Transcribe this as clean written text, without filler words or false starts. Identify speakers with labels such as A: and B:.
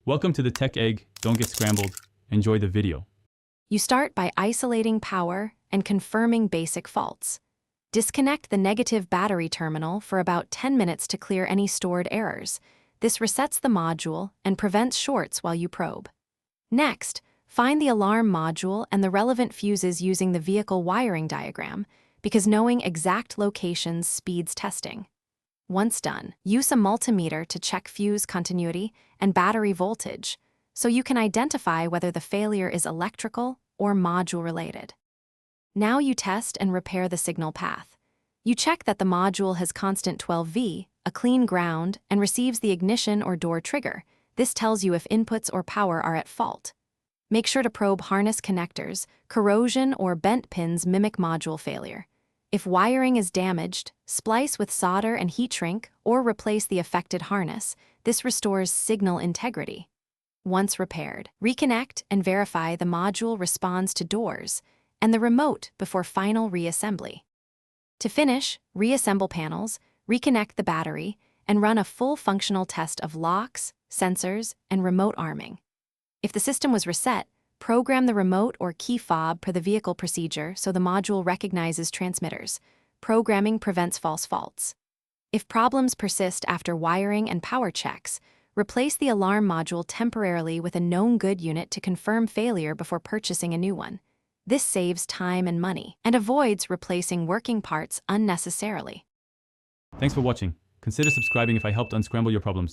A: Welcome to the Tech Egg. Don't get scrambled. Enjoy the video.
B: You start by isolating power and confirming basic faults. Disconnect the negative battery terminal for about 10 minutes to clear any stored errors. This resets the module and prevents shorts while you probe. Next, find the alarm module and the relevant fuses using the vehicle wiring diagram, because knowing exact locations speeds testing. Once done, use a multimeter to check fuse continuity and battery voltage, so you can identify whether the failure is electrical or module-related. Now you test and repair the signal path. You check that the module has constant 12V, a clean ground, and receives the ignition or door trigger. This tells you if inputs or power are at fault. Make sure to probe harness connectors. Corrosion or bent pins mimic module failure. If wiring is damaged, splice with solder and heat shrink or replace the affected harness. This restores signal integrity. Once repaired, reconnect and verify the module responds to doors and the remote before final reassembly. To finish, reassemble panels, reconnect the battery, and run a full functional test of locks, sensors, and remote arming. If the system was reset, program the remote or key fob per the vehicle procedure so the module recognizes transmitters. Programming prevents false faults. If problems persist after wiring and power checks, replace the alarm module temporarily with a known good unit to confirm failure before purchasing a new one. This saves time and money and avoids replacing working parts unnecessarily.
A: Thanks for watching. Consider subscribing if I helped unscramble your problems.